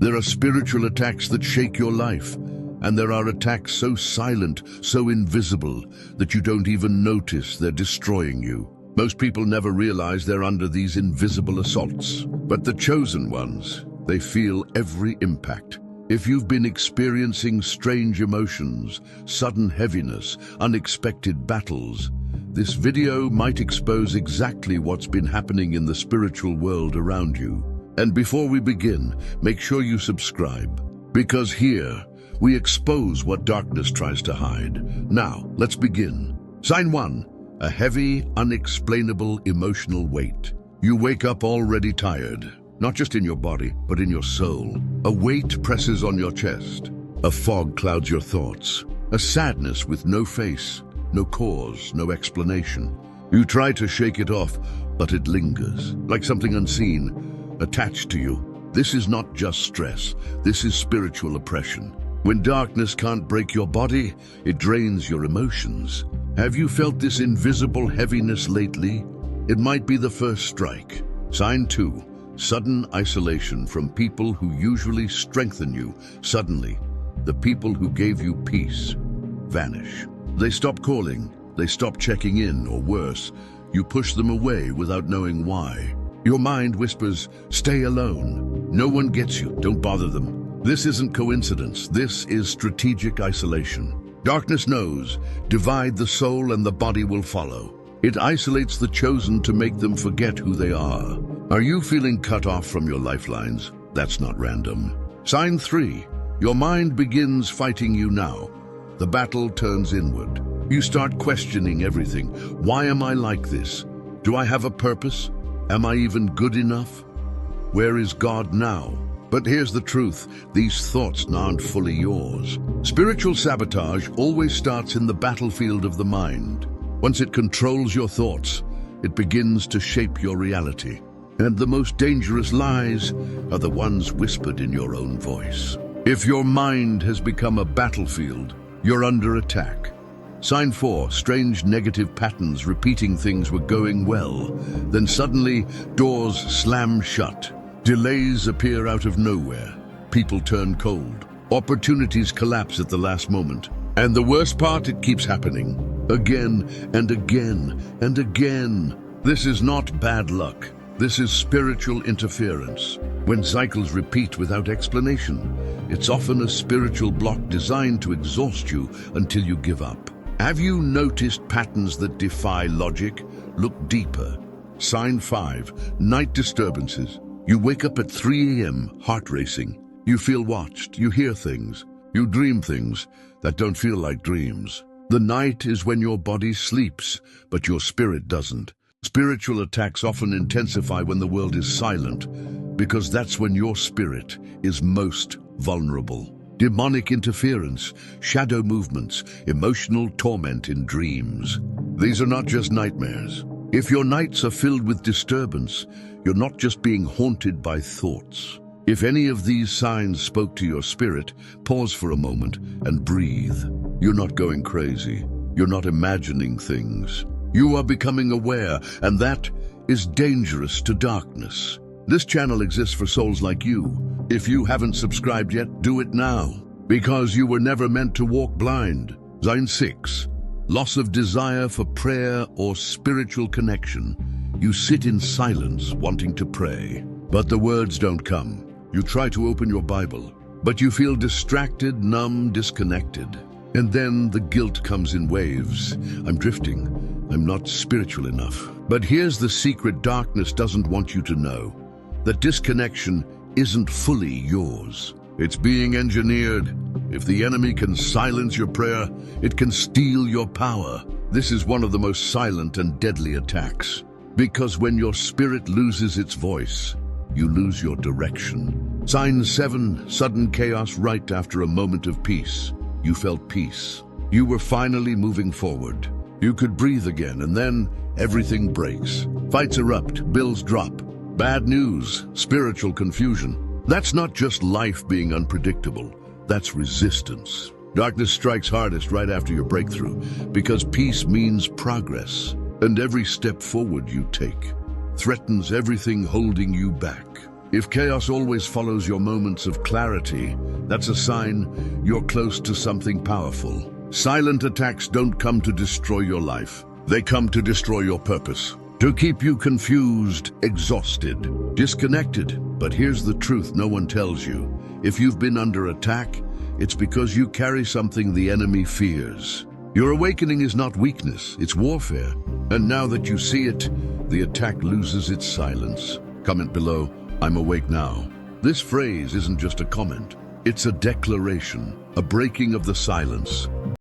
There are spiritual attacks that shake your life, and there are attacks so silent, so invisible, that you don't even notice they're destroying you. Most people never realize they're under these invisible assaults. But the chosen ones, they feel every impact. If you've been experiencing strange emotions, sudden heaviness, unexpected battles, this video might expose exactly what's been happening in the spiritual world around you. And before we begin, make sure you subscribe, because here we expose what darkness tries to hide. Now, let's begin. Sign 1. A heavy, unexplainable emotional weight. You wake up already tired, not just in your body, but in your soul. A weight presses on your chest. A fog clouds your thoughts. A sadness with no face, no cause, no explanation. You try to shake it off, but it lingers, like something unseen, attached to you. This is not just stress, this is spiritual oppression. When darkness can't break your body, it drains your emotions. Have you felt this invisible heaviness lately? It might be the first strike. Sign 2. Sudden isolation from people who usually strengthen you. Suddenly, the people who gave you peace vanish. They stop calling, they stop checking in, or worse, you push them away without knowing why. Your mind whispers, stay alone. No one gets you, don't bother them. This isn't coincidence, this is strategic isolation. Darkness knows, divide the soul and the body will follow. It isolates the chosen to make them forget who they are. Are you feeling cut off from your lifelines? That's not random. Sign 3. Your mind begins fighting you now. The battle turns inward. You start questioning everything. Why am I like this? Do I have a purpose? Am I even good enough? Where is God now? But here's the truth, these thoughts aren't fully yours. Spiritual sabotage always starts in the battlefield of the mind. Once it controls your thoughts, it begins to shape your reality. And the most dangerous lies are the ones whispered in your own voice. If your mind has become a battlefield, you're under attack. Sign 4. Strange negative patterns, repeating things were going well. Then suddenly, doors slam shut. Delays appear out of nowhere. People turn cold. Opportunities collapse at the last moment. And the worst part, it keeps happening. Again and again and again. This is not bad luck. This is spiritual interference. When cycles repeat without explanation, it's often a spiritual block designed to exhaust you until you give up. Have you noticed patterns that defy logic? Look deeper. Sign 5. Night disturbances. You wake up at 3 a.m., heart racing. You feel watched, you hear things, you dream things that don't feel like dreams. The night is when your body sleeps, but your spirit doesn't. Spiritual attacks often intensify when the world is silent, because that's when your spirit is most vulnerable. Demonic interference, shadow movements, emotional torment in dreams. These are not just nightmares. If your nights are filled with disturbance, you're not just being haunted by thoughts. If any of these signs spoke to your spirit, pause for a moment and breathe. You're not going crazy. You're not imagining things. You are becoming aware, and that is dangerous to darkness. This channel exists for souls like you. If you haven't subscribed yet, do it now, because you were never meant to walk blind. Sign 6. Loss of desire for prayer or spiritual connection. You sit in silence, wanting to pray, but the words don't come. You try to open your Bible, but you feel distracted, numb, disconnected. And then the guilt comes in waves. I'm drifting. I'm not spiritual enough. But here's the secret darkness doesn't want you to know. That disconnection isn't fully yours. It's being engineered. If the enemy can silence your prayer, it can steal your power. This is one of the most silent and deadly attacks. Because when your spirit loses its voice, you lose your direction. Sign 7. Sudden chaos right after a moment of peace. You felt peace. You were finally moving forward. You could breathe again, and then everything breaks. Fights erupt, bills drop. Bad news, spiritual confusion. That's not just life being unpredictable. That's resistance. Darkness strikes hardest right after your breakthrough, because peace means progress. And every step forward you take threatens everything holding you back. If chaos always follows your moments of clarity, that's a sign you're close to something powerful. Silent attacks don't come to destroy your life. They come to destroy your purpose, to keep you confused, exhausted, disconnected. But here's the truth no one tells you. If you've been under attack, it's because you carry something the enemy fears. Your awakening is not weakness, it's warfare. And now that you see it, the attack loses its silence. Comment below, "I'm awake now." This phrase isn't just a comment. It's a declaration, a breaking of the silence.